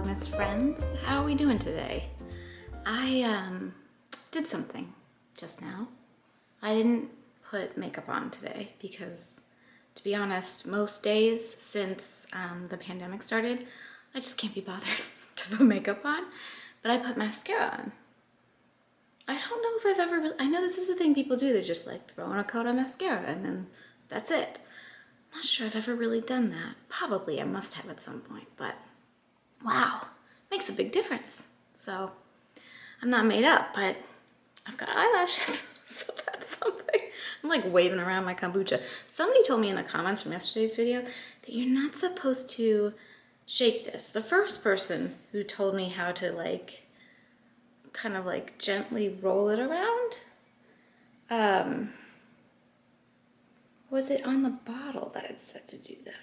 Vlogmas friends. How are we doing today? I did something just now. I didn't put makeup on today because, to be honest, most days since the pandemic started, I just can't be bothered to put makeup on, but I put mascara on. I don't know if I've ever really, I know this is a thing people do, they're just like throwing a coat of mascara and then that's it. I'm not sure I've ever really done that. Probably I must have at some point, but wow, makes a big difference. So I'm not made up, but I've got eyelashes, so that's something. I'm like waving around my kombucha. Somebody told me in the comments from yesterday's video that you're not supposed to shake this. The first person who told me how to like, kind of like gently roll it around, was it on the bottle that it said to do that?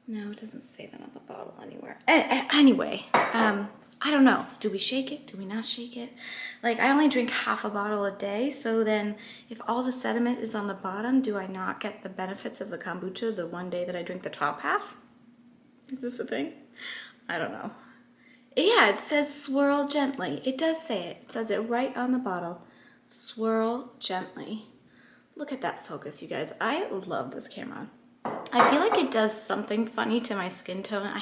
No, it doesn't say that on the bottle anywhere. Anyway, I don't know. Do we shake it? Do we not shake it? Like, I only drink half a bottle a day, so then if all the sediment is on the bottom, do I not get the benefits of the kombucha the one day that I drink the top half? Is this a thing? I don't know. Yeah, it says swirl gently. It does say it. It says it right on the bottle. Swirl gently. Look at that focus, you guys. I love this camera. I feel like it does something funny to my skin tone. I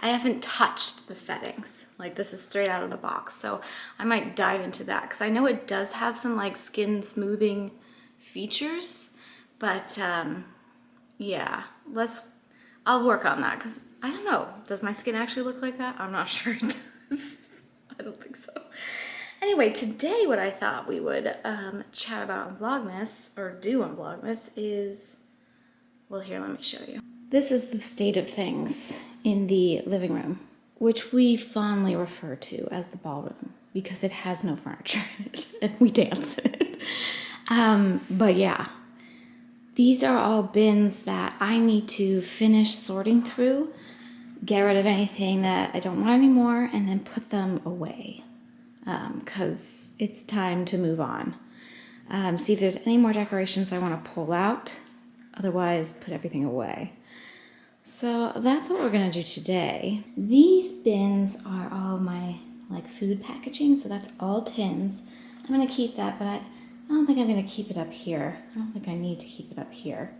haven't touched the settings. Like, this is straight out of the box, so I might dive into that because I know it does have some like skin smoothing features, but yeah, I'll work on that because I don't know. Does my skin actually look like that? I'm not sure it does. I don't think so. Anyway, today what I thought we would chat about on Vlogmas, or do on Vlogmas, is, well, here, let me show you. This is the state of things in the living room, which we fondly refer to as the ballroom because it has no furniture in it and we dance in it. But yeah, these are all bins that I need to finish sorting through, get rid of anything that I don't want anymore, and then put them away because it's time to move on. See if there's any more decorations I want to pull out. Otherwise, put everything away. So that's what we're gonna do today. These bins are all my like food packaging, so that's all tins. I'm gonna keep that, but I don't think I'm gonna keep it up here. I don't think I need to keep it up here.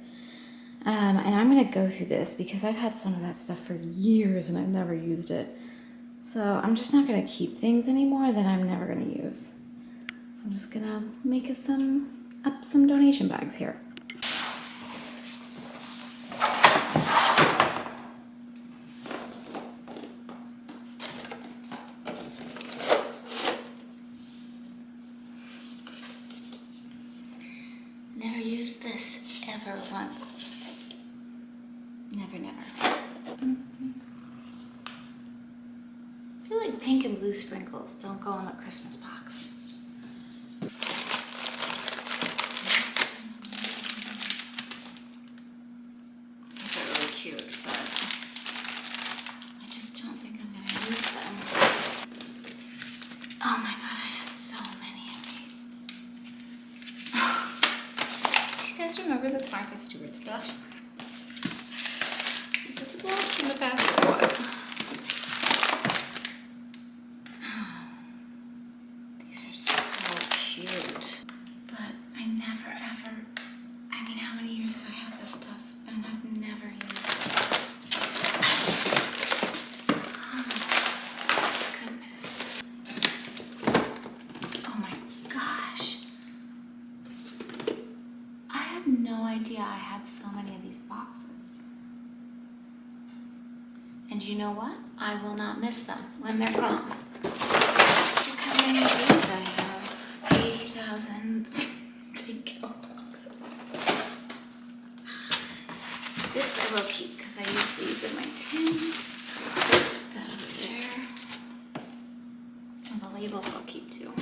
And I'm gonna go through this because I've had some of that stuff for years and I've never used it. So I'm just not gonna keep things anymore that I'm never gonna use. I'm just gonna make some donation bags here. Never used this ever once. Never, never. I feel like pink and blue sprinkles don't go in the Christmas box. These are really cute, but I just don't think I'm gonna use them. Oh my god, I have so many of these. Do you guys remember this Martha Stewart stuff? This is a blast from the past or what? These are so cute. But I never ever, I mean, how many years have I had this stuff and I've never used it? Oh, goodness. Oh my gosh. I had no idea I had so many of these boxes. And you know what? I will not miss them when they're gone. Look how many of these I have. 80,000 takeout boxes. This I will keep because I use these in my tins. Put that over there. And the labels I'll keep too.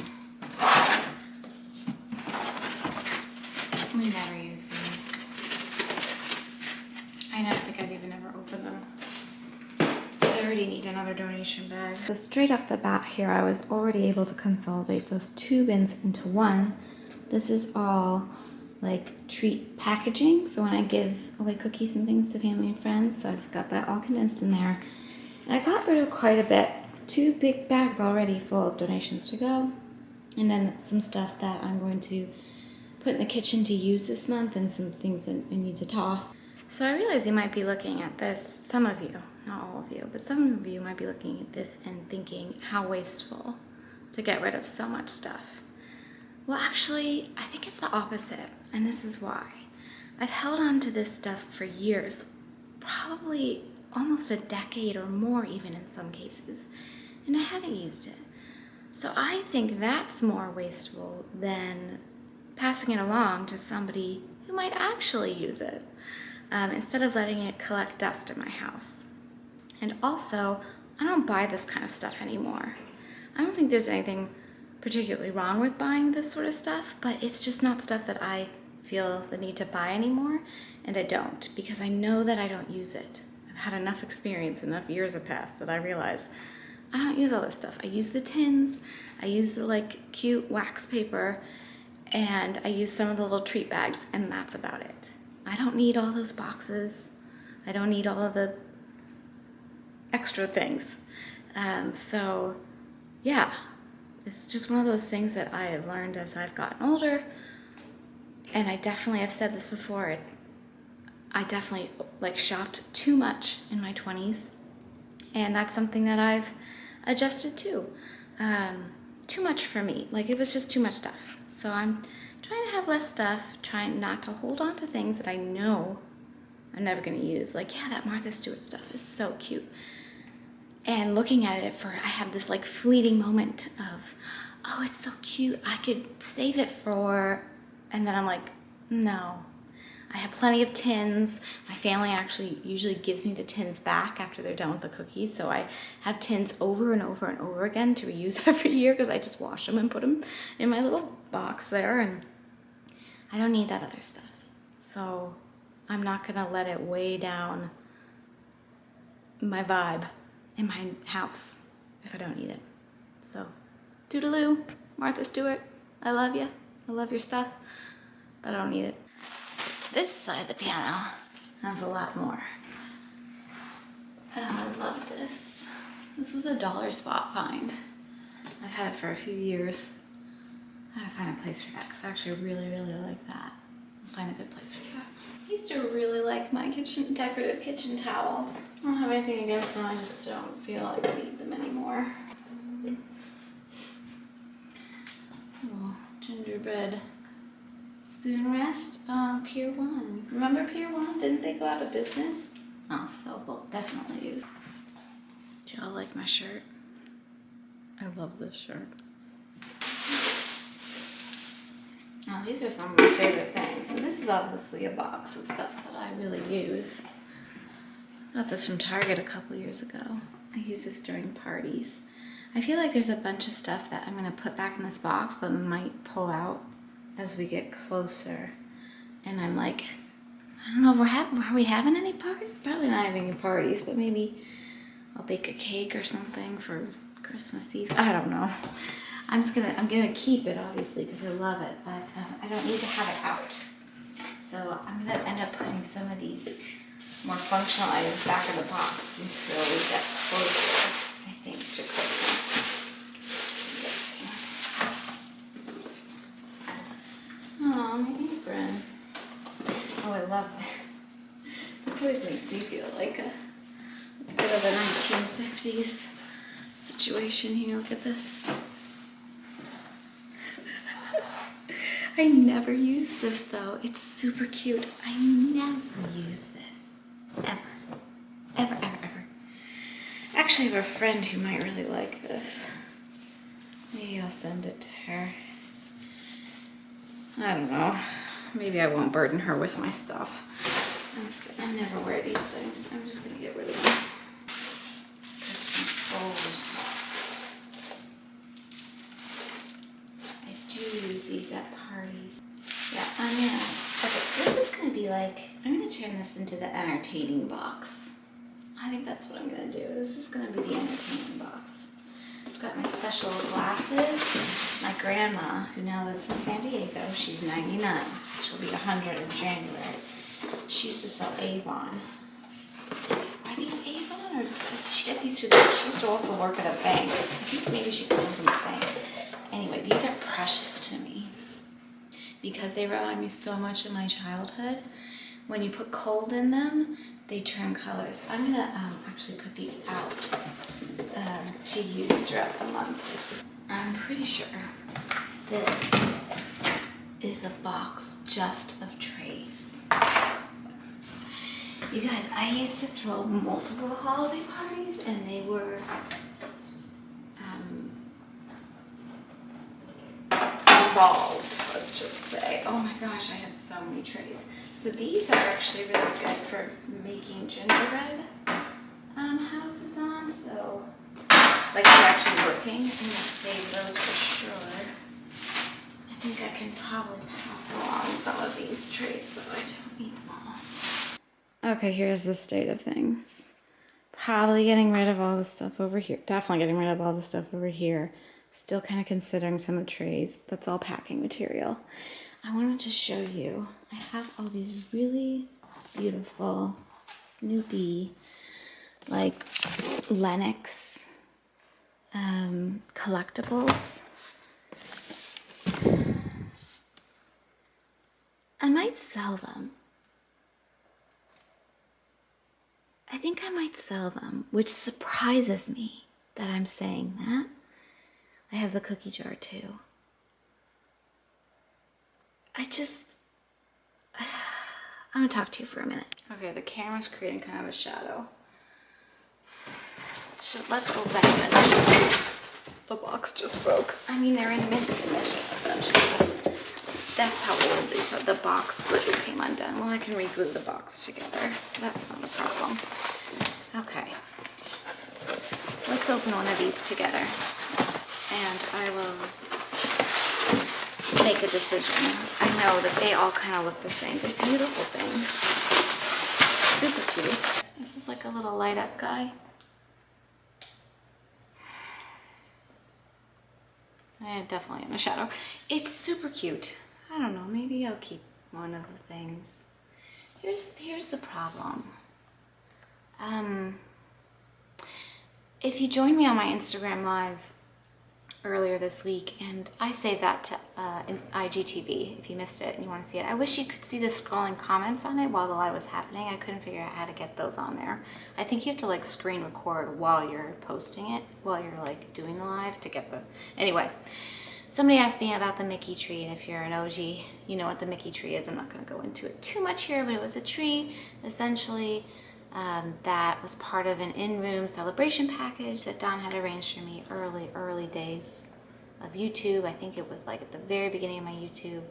We never use these. I don't think I've even ever opened them. I already need another donation bag. So straight off the bat here, I was already able to consolidate those two bins into one. This is all like treat packaging for when I give away cookies and things to family and friends. So I've got that all condensed in there. And I got rid of quite a bit. 2 big bags already full of donations to go. And then some stuff that I'm going to put in the kitchen to use this month and some things that I need to toss. So I realize you might be looking at this, some of you, not all of you, but some of you might be looking at this and thinking how wasteful to get rid of so much stuff. Well, actually, I think it's the opposite, and this is why. I've held on to this stuff for years, probably almost a decade or more even in some cases, and I haven't used it. So I think that's more wasteful than passing it along to somebody who might actually use it, instead of letting it collect dust in my house. And also, I don't buy this kind of stuff anymore. I don't think there's anything particularly wrong with buying this sort of stuff, but it's just not stuff that I feel the need to buy anymore, and I don't, because I know that I don't use it. I've had enough experience, enough years have passed that I realize I don't use all this stuff. I use the tins, I use the like cute wax paper, and I use some of the little treat bags, and that's about it. I don't need all those boxes. I don't need all of the extra things. So yeah, it's just one of those things that I have learned as I've gotten older. And I definitely have said this before. I definitely like shopped too much in my 20s. And that's something that I've adjusted to. Too much for me. Like it was just too much stuff. So I'm trying to have less stuff, trying not to hold on to things that I know I'm never going to use. Like, yeah, that Martha Stewart stuff is so cute. And looking at it I have this like fleeting moment of, oh, it's so cute. I could save it for, and then I'm like, no. I have plenty of tins. My family actually usually gives me the tins back after they're done with the cookies. So I have tins over and over and over again to reuse every year because I just wash them and put them in my little box there. And I don't need that other stuff. So I'm not going to let it weigh down my vibe in my house if I don't need it. So toodaloo, Martha Stewart, I love you. I love your stuff, but I don't need it. This side of the piano has a lot more. Oh, I love this. This was a dollar spot find. I've had it for a few years. I gotta find a place for that because I actually really, really like that. I'll find a good place for that. I used to really like my decorative kitchen towels. I don't have anything against them, I just don't feel like I need them anymore. Little gingerbread spoon rest. Pier 1. Remember Pier 1? Didn't they go out of business? Oh, so we'll definitely use. Do y'all like my shirt? I love this shirt. Now these are some of my favorite things. And this is obviously a box of stuff that I really use. I got this from Target a couple years ago. I use this during parties. I feel like there's a bunch of stuff that I'm going to put back in this box but might pull out as we get closer. And I'm like, I don't know if are we having any parties? Probably not having any parties, but maybe I'll bake a cake or something for Christmas Eve. I don't know. I'm gonna keep it obviously because I love it, but I don't need to have it out. So I'm gonna end up putting some of these more functional items back in the box until we get closer, I think, to Christmas. Oh, my apron. Oh, I love this. This always makes me feel like a bit of a 1950s situation here. Look at this. I never use this though. It's super cute. I never use this. Ever. Ever, ever, ever. Actually, I have a friend who might really like this. Maybe I'll send it to her. I don't know. Maybe I won't burden her with my stuff. I never wear these things. I'm just gonna get rid of them. Christmas bowls. I do use these at parties. Yeah, okay, this is gonna be like, I'm gonna turn this into the entertaining box. I think that's what I'm gonna do. This is gonna be the entertaining box. It's got my special glasses. My grandma, who now lives in San Diego, she's 99. She'll be 100 in January. She used to sell Avon. Are these Avon her, she got these through she used to also work at a bank. I think maybe she got them from a bank. Anyway, these are precious to me because they remind me so much of my childhood. When you put cold in them, they turn colors. I'm gonna actually put these out to use throughout the month. I'm pretty sure this is a box just of trays. You guys, I used to throw multiple holiday parties and they were involved, let's just say. Oh my gosh, I had so many trays. So these are actually really good for making gingerbread houses on. So, like they're actually working. I'm gonna save those for sure. I think I can probably pass along some of these trays, though I don't need them all. Okay, here's the state of things. Probably getting rid of all the stuff over here. Definitely getting rid of all the stuff over here. Still kind of considering some of the trays. That's all packing material. I wanted to show you. I have all these really beautiful Snoopy, like Lennox collectibles. I might sell them. I think I might sell them, which surprises me that I'm saying that. I have the cookie jar too. I'm gonna talk to you for a minute. Okay, the camera's creating kind of a shadow. So let's open it. The box just broke. I mean, they're in mint condition, essentially. That's how old the box glue came undone. Well, I can re-glue the box together. That's not a problem. Okay. Let's open one of these together. And I will make a decision. I know that they all kind of look the same. They're beautiful things. Super cute. This is like a little light up guy. Definitely in the shadow. It's super cute. I don't know, maybe I'll keep one of the things. Here's the problem. If you joined me on my Instagram live earlier this week, and I saved that to IGTV if you missed it and you want to see it. I wish you could see the scrolling comments on it while the live was happening. I couldn't figure out how to get those on there. I think you have to like screen record while you're posting it, while you're like doing the live to get the... Anyway, somebody asked me about the Mickey tree, and if you're an OG, you know what the Mickey tree is. I'm not going to go into it too much here, but it was a tree essentially that was part of an in-room celebration package that Don had arranged for me early days of YouTube. I think it was like at the very beginning of my YouTube.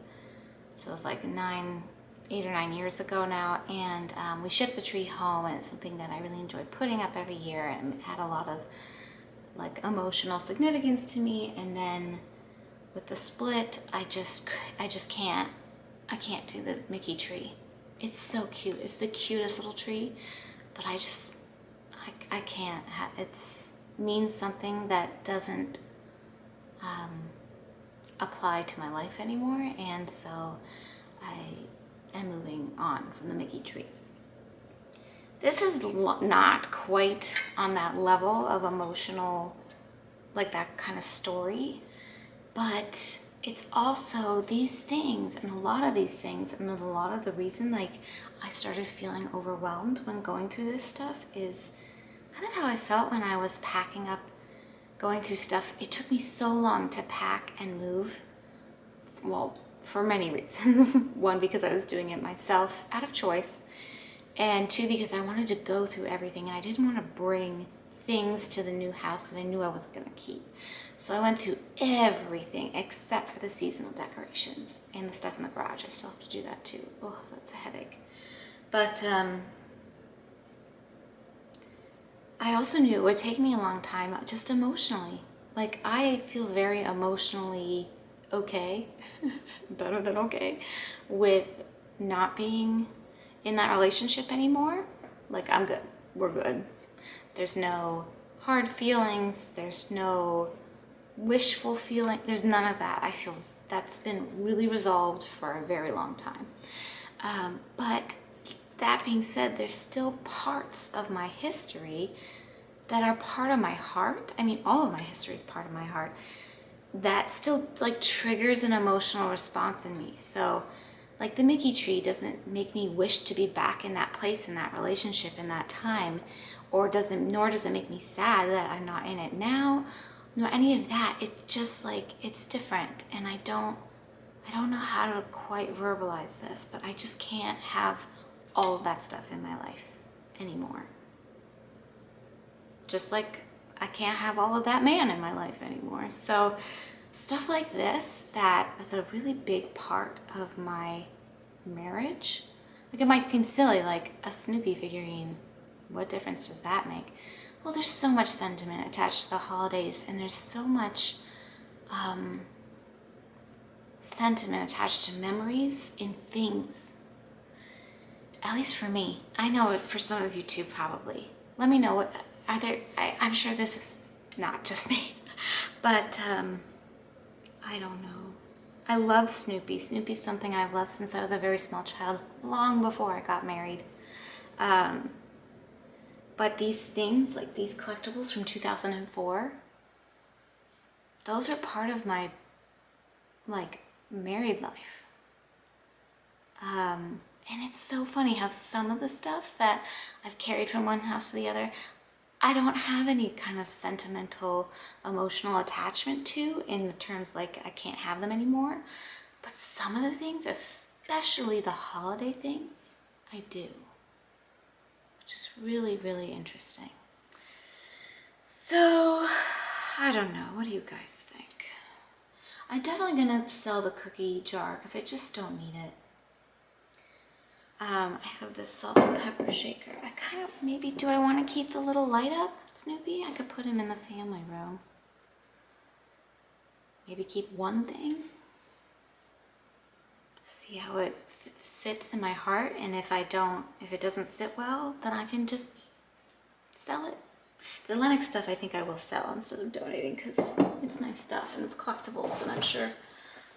So it was like 8 or 9 years ago now. And we shipped the tree home, and it's something that I really enjoyed putting up every year, and it had a lot of like emotional significance to me. And then with the split, I just can't do the Mickey tree. It's so cute. It's the cutest little tree. But I can't. It means something that doesn't apply to my life anymore, and so I am moving on from the Mickey tree. This is not quite on that level of emotional, like that kind of story, but it's also these things, and a lot of these things, and a lot of the reason like I started feeling overwhelmed when going through this stuff is kind of how I felt when I was packing up, going through stuff. It took me so long to pack and move, well, for many reasons. One, because I was doing it myself out of choice, and two, because I wanted to go through everything, and I didn't want to bring things to the new house that I knew I wasn't going to keep. So I went through everything except for the seasonal decorations and the stuff in the garage. I still have to do that too. Oh, that's a headache. But I also knew it would take me a long time, just emotionally. Like, I feel very emotionally okay, better than okay, with not being in that relationship anymore. Like, I'm good. We're good. There's no hard feelings. There's no wishful feeling. There's none of that. I feel that's been really resolved for a very long time. But that being said, there's still parts of my history that are part of my heart. I mean, all of my history is part of my heart. That still like triggers an emotional response in me. So like the Mickey tree doesn't make me wish to be back in that place, in that relationship, in that time, nor does it make me sad that I'm not in it now, nor any of that. It's just like, it's different. And I don't know how to quite verbalize this, but I just can't have all of that stuff in my life anymore. Just like I can't have all of that man in my life anymore. So stuff like this that is a really big part of my marriage. Like it might seem silly, like a Snoopy figurine. What difference does that make? Well, there's so much sentiment attached to the holidays, and there's so much sentiment attached to memories in things. At least for me. I know it for some of you too, probably. Let me know what are there. I'm sure this is not just me, but I don't know. I love Snoopy. Snoopy's something I've loved since I was a very small child, long before I got married. But these things, like these collectibles from 2004, those are part of my like married life. And it's so funny how some of the stuff that I've carried from one house to the other, I don't have any kind of sentimental, emotional attachment to, in the terms like I can't have them anymore. But some of the things, especially the holiday things, I do. Which is really, really interesting. So, I don't know. What do you guys think? I'm definitely gonna sell the cookie jar because I just don't need it. I have this salt and pepper shaker. I kind of, maybe, do I want to keep the little light up Snoopy? I could put him in the family room. Maybe keep one thing. See how it sits in my heart, and if it doesn't sit well, then I can just sell it. The Lennox stuff I think I will sell instead of donating because it's nice stuff and it's collectibles, and I'm sure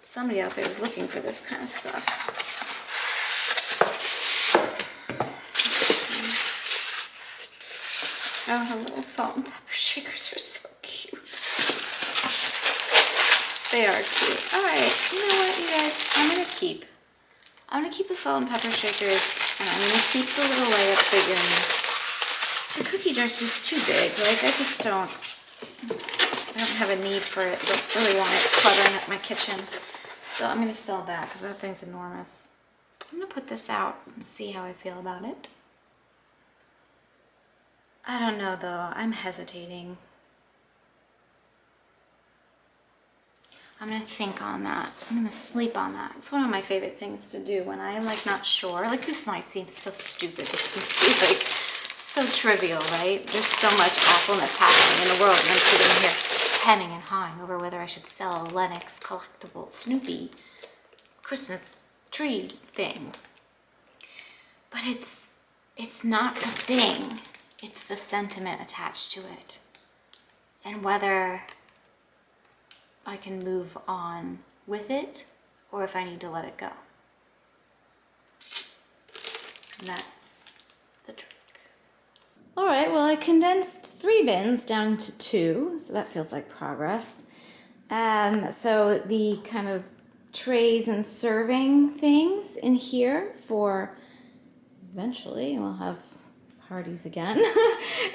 somebody out there is looking for this kind of stuff. Oh, the little salt and pepper shakers are so cute. They are cute. All right, you know what, you guys? I'm gonna keep the salt and pepper shakers, and I'm gonna keep the little layup figurine. The cookie jar's just too big. Like I don't have a need for it. Don't really want it cluttering up my kitchen. So I'm gonna sell that because that thing's enormous. I'm gonna put this out and see how I feel about it. I don't know though, I'm hesitating. I'm gonna think on that. I'm gonna sleep on that. It's one of my favorite things to do when I'm like not sure. Like this might seem so stupid, this might be like so trivial, right? There's so much awfulness happening in the world and I'm sitting here hemming and hawing over whether I should sell a Lennox collectible Snoopy Christmas tree thing. But it's not the thing. It's the sentiment attached to it. And whether I can move on with it or if I need to let it go. And that's the trick. All right, well, I condensed 3 bins down to 2, so that feels like progress. So the kind of trays and serving things in here for eventually we'll have parties again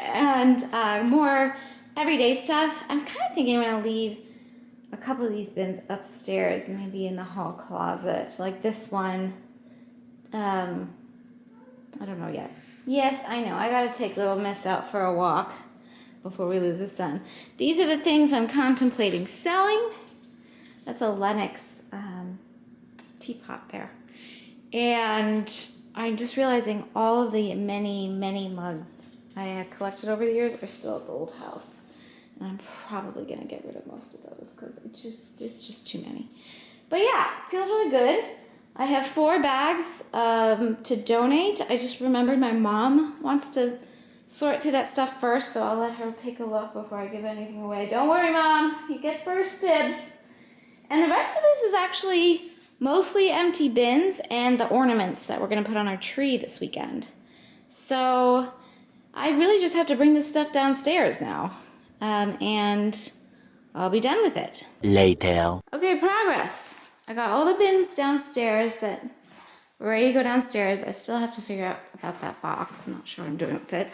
and more everyday stuff. I'm kind of thinking I'm going to leave a couple of these bins upstairs, maybe in the hall closet, like this one. I don't know yet. Yes, I know, I got to take little miss out for a walk before we lose the sun. These are the things I'm contemplating selling. That's a Lennox teapot there. And I'm just realizing all of the many, many mugs I have collected over the years are still at the old house. And I'm probably going to get rid of most of those because it's just too many. But yeah, feels really good. I have 4 bags to donate. I just remembered my mom wants to sort through that stuff first, so I'll let her take a look before I give anything away. Don't worry, Mom. You get first dibs. And the rest of this is actually mostly empty bins and the ornaments that we're gonna put on our tree this weekend. So I really just have to bring this stuff downstairs now, and I'll be done with it. Later. Okay, progress. I got all the bins downstairs that were ready to go downstairs. I still have to figure out about that box. I'm not sure what I'm doing with it.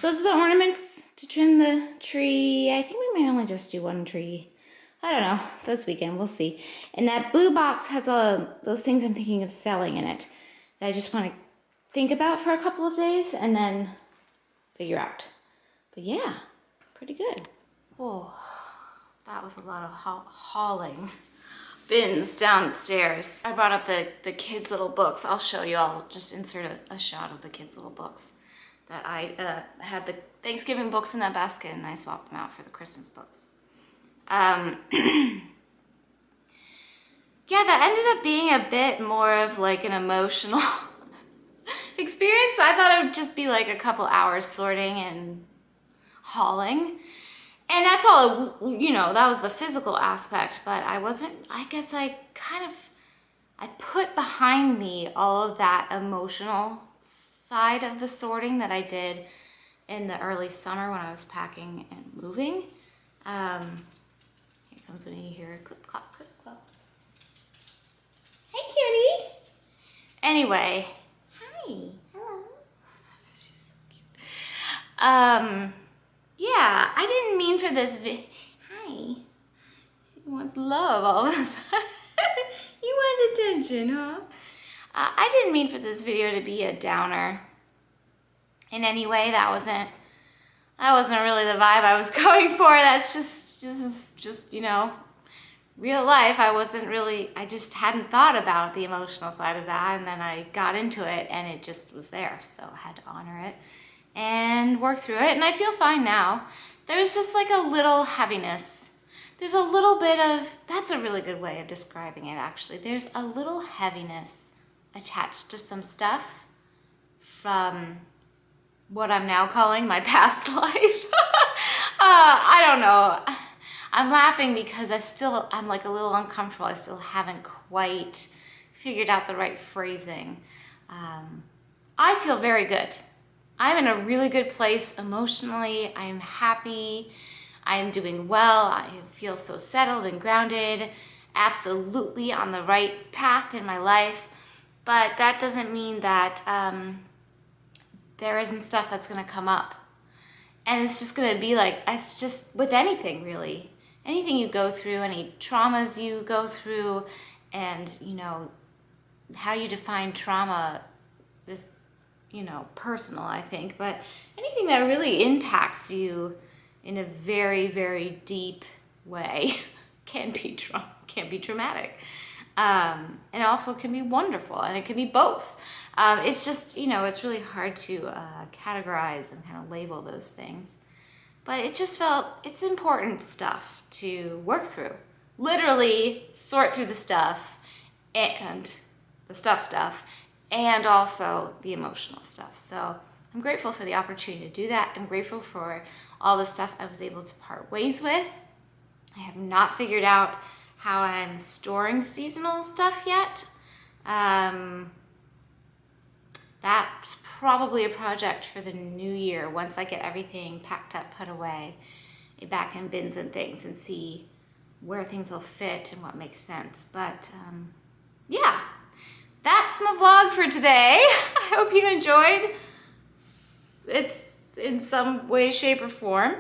Those are the ornaments to trim the tree. I think we may only just do one tree. I don't know, this weekend, we'll see. And that blue box has those things I'm thinking of selling in it that I just want to think about for a couple of days and then figure out. But yeah, pretty good. Oh, that was a lot of hauling bins downstairs. I brought up the kids' little books. I'll show you, I'll just insert a shot of the kids' little books that I had the Thanksgiving books in that basket and I swapped them out for the Christmas books. Yeah, that ended up being a bit more of like an emotional experience. I thought it would just be like a couple hours sorting and hauling. And that's all, you know, that was the physical aspect, but I guess I put behind me all of that emotional side of the sorting that I did in the early summer when I was packing and moving. Here comes when you hear a clip, clop, clip, clop. Hey, kitty. Anyway, hi. Hello. She's so cute. Yeah, I didn't mean for this Hi. She wants love all of a sudden. You want attention, huh? I didn't mean for this video to be a downer in any way. That wasn't really the vibe I was going for. That's just, you know, real life. I just hadn't thought about the emotional side of that, and then I got into it and it just was there. So I had to honor it and work through it, and I feel fine now. There's just like a little heaviness. There's a little bit of, that's a really good way of describing it actually. There's a little heaviness attached to some stuff from what I'm now calling my past life. I don't know. I'm laughing because I'm like a little uncomfortable. I still haven't quite figured out the right phrasing. I feel very good. I'm in a really good place emotionally. I am happy. I am doing well. I feel so settled and grounded, absolutely on the right path in my life. But that doesn't mean that there isn't stuff that's gonna come up. And it's just gonna be like, it's just with anything really. Anything you go through, any traumas you go through, and you know, how you define trauma is, you know, personal, I think, but anything that really impacts you in a very, very deep way can be traumatic. And also can be wonderful, and it can be both. It's just, you know, it's really hard to categorize and kind of label those things. But it just it's important stuff to work through. Literally sort through the stuff, and the stuff, and also the emotional stuff. So I'm grateful for the opportunity to do that. I'm grateful for all the stuff I was able to part ways with. I have not figured out how I'm storing seasonal stuff yet. That's probably a project for the new year once I get everything packed up, put away, back in bins and things, and see where things will fit and what makes sense. But yeah, that's my vlog for today. I hope you enjoyed. It's in some way, shape, or form,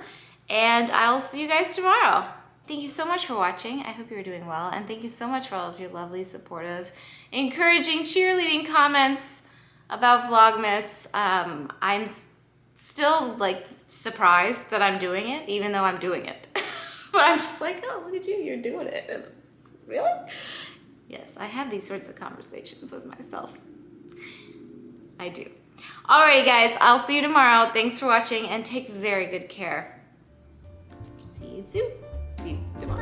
and I'll see you guys tomorrow. Thank you so much for watching. I hope you're doing well, and thank you so much for all of your lovely, supportive, encouraging, cheerleading comments about Vlogmas. I'm still like surprised that I'm doing it, even though I'm doing it. But I'm just like, oh, look at you, you're doing it. And really? Yes, I have these sorts of conversations with myself. I do. Alrighty guys, I'll see you tomorrow. Thanks for watching and take very good care. See you soon. See you tomorrow.